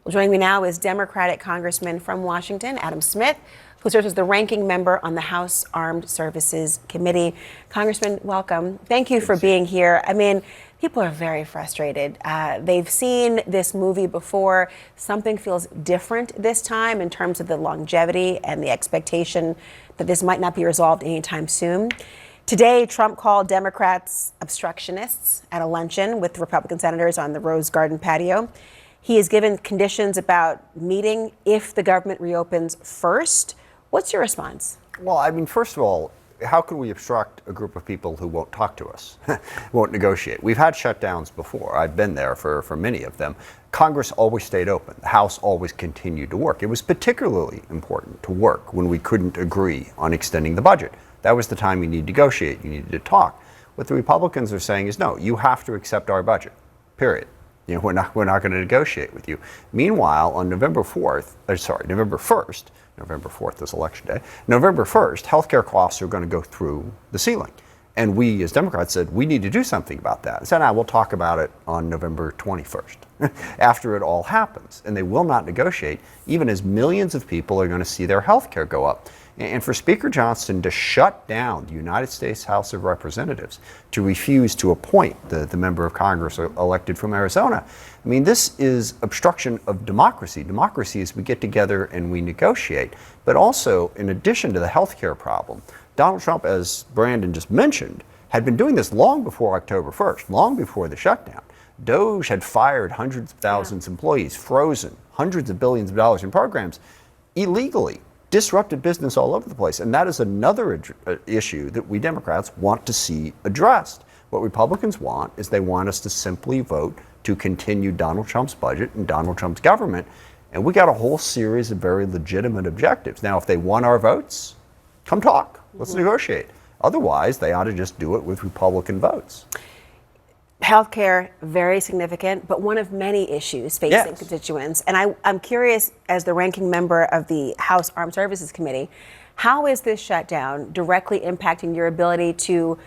Well, joining me now is Democratic Congressman from Washington, Adam Smith, who serves as the ranking member on the House Armed Services Committee. Congressman, welcome. Thank you for being here. I mean, people are very frustrated. They've seen this movie before. Something feels different this time in terms of the longevity and the expectation that this might not be resolved anytime soon. Today, Trump called Democrats obstructionists at a luncheon with Republican senators on the Rose Garden patio. He has given conditions about meeting if the government reopens first. What's your response? Well, I mean, first of all, how can we obstruct a group of people who won't talk to us, won't negotiate? We've had shutdowns before. I've been there for many of them. Congress always stayed open. The House always continued to work. It was particularly important to work when we couldn't agree on extending the budget. That was the time you need to negotiate. You needed to talk. What the Republicans are saying is, no, you have to accept our budget, period. You know, we're not going to negotiate with you. Meanwhile, on November 1st, November 4th is election day, November 1st, healthcare costs are going to go through the ceiling. And we, as Democrats, said we need to do something about that. And said, we'll talk about it on November 21st, after it all happens. And they will not negotiate, even as millions of people are going to see their healthcare go up. And for Speaker Johnson to shut down the United States House of Representatives, to refuse to appoint the member of Congress elected from Arizona, I mean, this is obstruction of democracy. Democracy is we get together and we negotiate. But also, in addition to the health care problem, Donald Trump, as Brandon just mentioned, had been doing this long before October 1st, long before the shutdown. DOJ had fired hundreds of thousands of employees, frozen hundreds of billions of dollars in programs illegally. Disrupted business all over the place. And that is another issue that we Democrats want to see addressed. What Republicans want is they want us to simply vote to continue Donald Trump's budget and Donald Trump's government. And we got a whole series of very legitimate objectives. Now, if they want our votes, come talk. Let's negotiate. Otherwise, they ought to just do it with Republican votes. Healthcare, very significant, but one of many issues facing constituents. And I'm curious, as the ranking member of the House Armed Services Committee, how is this shutdown directly impacting your ability to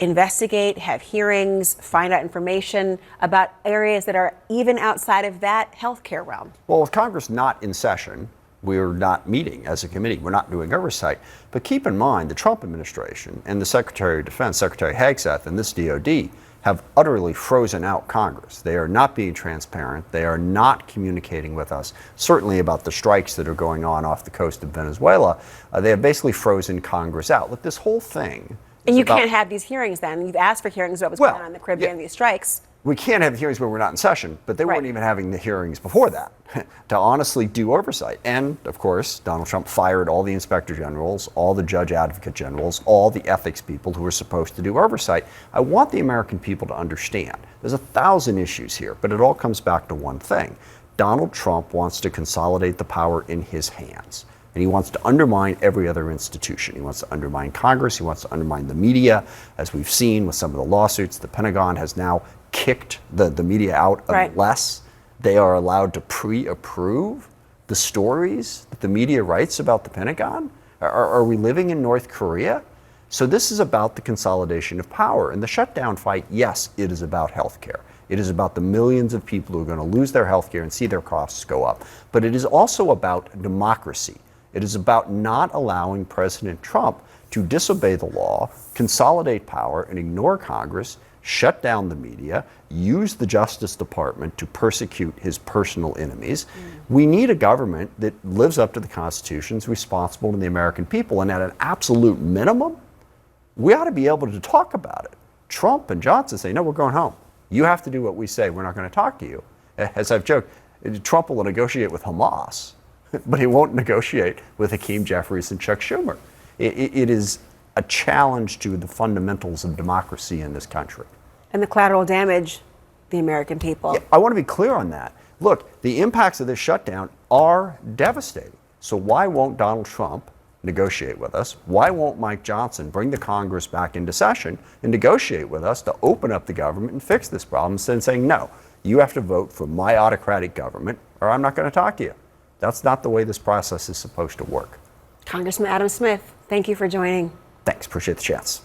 investigate, have hearings, find out information about areas that are even outside of that healthcare realm? Well, with Congress not in session, we're not meeting as a committee. We're not doing oversight. But keep in mind, the Trump administration and the Secretary of Defense, Secretary Hegseth, and this DOD have utterly frozen out Congress. They are not being transparent. They are not communicating with us, certainly about the strikes that are going on off the coast of Venezuela. They have basically frozen Congress out. Look, this whole thing. And you can't have these hearings then. You've asked for hearings about what's going on in the Caribbean, these strikes. We can't have hearings when we're not in session, but they weren't even having the hearings before that to honestly do oversight. And, of course, Donald Trump fired all the inspector generals, all the judge advocate generals, all the ethics people who were supposed to do oversight. I want the American people to understand there's 1,000 issues here, but it all comes back to one thing. Donald Trump wants to consolidate the power in his hands. And he wants to undermine every other institution. He wants to undermine Congress. He wants to undermine the media. As we've seen with some of the lawsuits, the Pentagon has now kicked the media out unless they are allowed to pre-approve the stories that the media writes about the Pentagon. Are we living in North Korea? So this is about the consolidation of power. And the shutdown fight, yes, it is about health care. It is about the millions of people who are going to lose their health care and see their costs go up. But it is also about democracy. It is about not allowing President Trump to disobey the law, consolidate power, and ignore Congress, shut down the media, use the Justice Department to persecute his personal enemies. We need a government that lives up to the Constitution, is responsible to the American people, and at an absolute minimum, we ought to be able to talk about it. Trump and Johnson say, no, we're going home. You have to do what we say. We're not going to talk to you. As I've joked, Trump will negotiate with Hamas, but he won't negotiate with Hakeem Jeffries and Chuck Schumer. It is a challenge to the fundamentals of democracy in this country. And the collateral damage, the American people. Yeah, I want to be clear on that. Look, the impacts of this shutdown are devastating. So why won't Donald Trump negotiate with us? Why won't Mike Johnson bring the Congress back into session and negotiate with us to open up the government and fix this problem instead of saying, no, you have to vote for my autocratic government or I'm not going to talk to you. That's not the way this process is supposed to work. Congressman Adam Smith, thank you for joining. Thanks. Appreciate the chance.